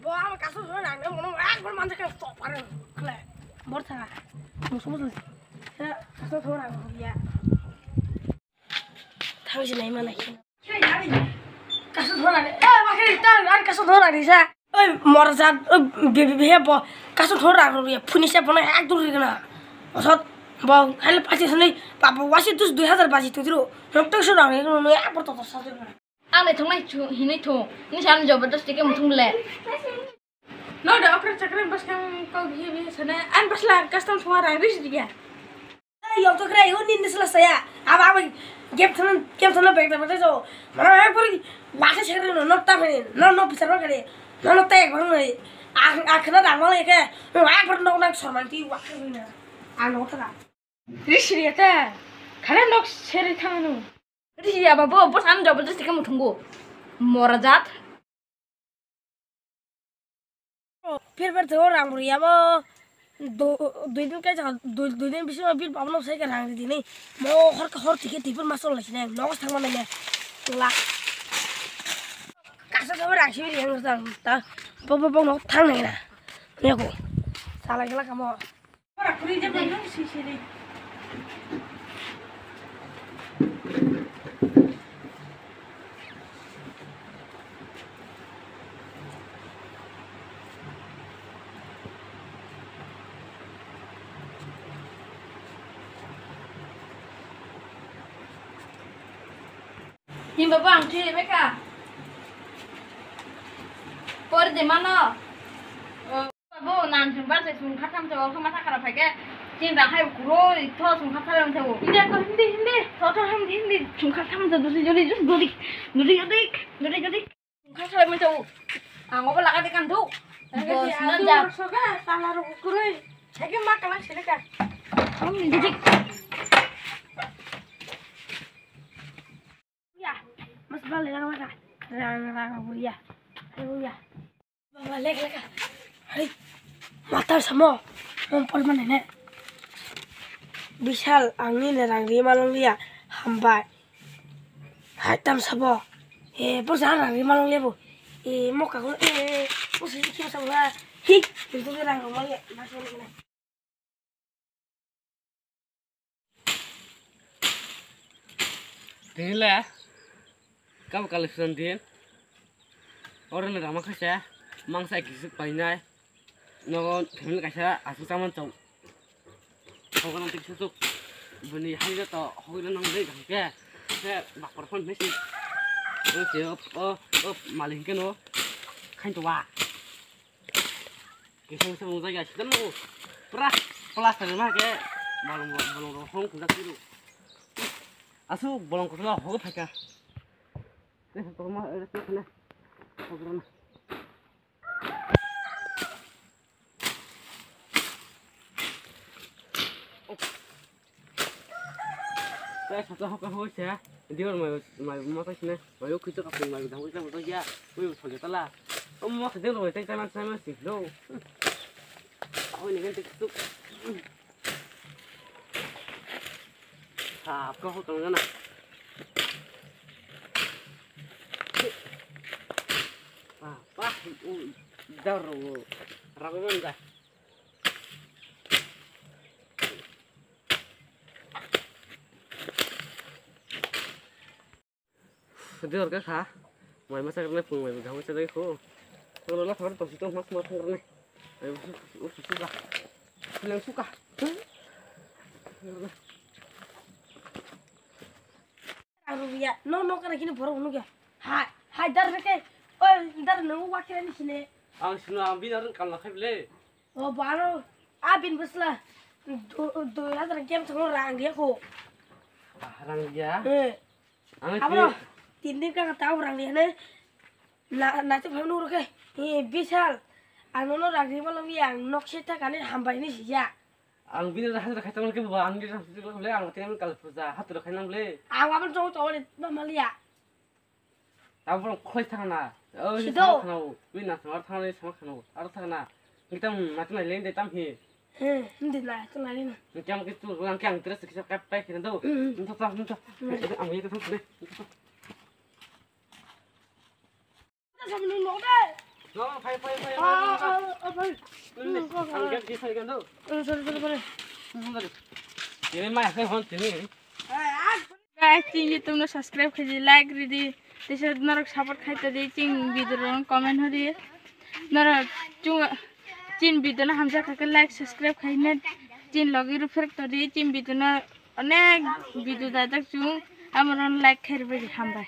Bawa kasus orang ni mana ekor manja kan stop orang, kle, borsa, musuh musuh, kasus orang dia, tahu sih ni mana ni, kasus orang ni, macam itu kan kasus orang ni sah, morjat, biaya apa, kasus orang dia, punisnya pun ek dulu kena, maksud, bawa, hal pasti sini, papa wasit tu 2000 pasti tu dulu, dokter sudah ni, ni ekor tu satu orang. Ang thong này hini thong ni san job das tike mutung le No da okra chakran bas kan kau biye sana an bas la custom semua ris dia yo to kra yo nin nisla saya aba game thana bek so mana puri basa chakran no ta phane no bichar ba kare no ta ek bang nei akhna dang le ke ak par no nak sormanti wa na an no ta ris dia ta khana nok seri thanu Dia apa bos an job das tike mutung go morjat फिर तो रंग बुरी अब दो दिन का जगह दो दिन बीच में फिर पावन से कर रंग दी नहीं मो हर ठीक है मसल लगी नहीं नौकस थंग नहीं ला कैसे सब रंग से भी रंग ता पप नौक थंग नहीं ना ये को साला गला कम और पूरी जब नहीं सी नहीं Him bapa ang ciri mereka. Por di mana? Babu nan sumber se sungkat ham tahu sama tak kerap pakai. Cinta hai kuro itu sungkat ham tahu. Ini aku hindi. Total ham hindi sungkat ham tahu jadi sungkat ham tahu. Ang apa lakat ikan tu? Bos nanti. Soga salar kuro. Saya makan sini kan. Jadi. Balik lagi rang buaya, balik lagi, hari mata semua, mumpul mana ni? Bishal angin rang rimalong dia, hambai, hitam semua, perusahaan rang rimalong dia bu, muka aku, posisi kita semua, itu dia rang rimalong dia, masuk lagi ni. Tinggal Kau kalau sendirian, orang ni ramai kasih, mangsa kisah painai, no family kasih, asu sama tahu. Kau kan nanti kisah tu, bini hari tu tahu, kau kan nanti kasih, saya bak perform mesin, maling kan no, kain tua, kisah kisah mungkin kasih kan no, pelas terima ke, balong rohong kita tu, asu balong kuda hoga pakai. Toma, eres tú, ¿no? Saya satu hok hok ya, dia mai mata sini, mai yuk kita kaping mai dah kita motor ya, wih sudah telah, mau sedih loh, saya masih loh, ini kan tiktok, kau hok kalau mana? Daru, ragu enggak? Sedih orangnya kah? Mai masa kerana pun mai bergaul sedih ko. Kalau lah orang tu situ mak kerana, suka, yang suka. Aruya, no kerana kini baru unu ke? Hai dar ke? Dar nunggu wakil ni sini. Ang sino ambin orang kalau nak beli. Oh baru, abin beslah. 2000 game semua rang dia ko. Rang dia. Apa? 3 दिन का tahu rang dia ni. Nanti baru nurut ke? Bisal. Anu rang dia malam yang nok cerita kan ni hambai ni sih. Ang bin dah ada kaitan ke bawa ang dia sampai beli ang tiada kalau perza hatu dah kaitan beli. Ang apa cowok ni Malia. Tahu orang kau thangna. Oh, Sido. Thangna. Win nak semua thangna semua thangna. Aru thangna. Kita macam mana lain detam hi. Hindi lah, tu lari na. Macam kita orang yang terus kita kapai kita tu. Untuk. Ang itu tu deh. Kita sama nunggu deh. No, five. I'll get this again, though. Ini mah saya hon sini. Guys, ini तुमने subscribe कीजिए, like कीजिए, जैसे नरक support खाते दिए, चिंग video comment हो दिए, नरक चिंग वीडियो ना हम जाकर लाइक सब्सक्राइब खाइने, चिंग लगी रुफर तो दिए, चिंग वीडियो ना अनेक वीडियो दादा चिंग, हमारा लाइक खेर भी हम भाई.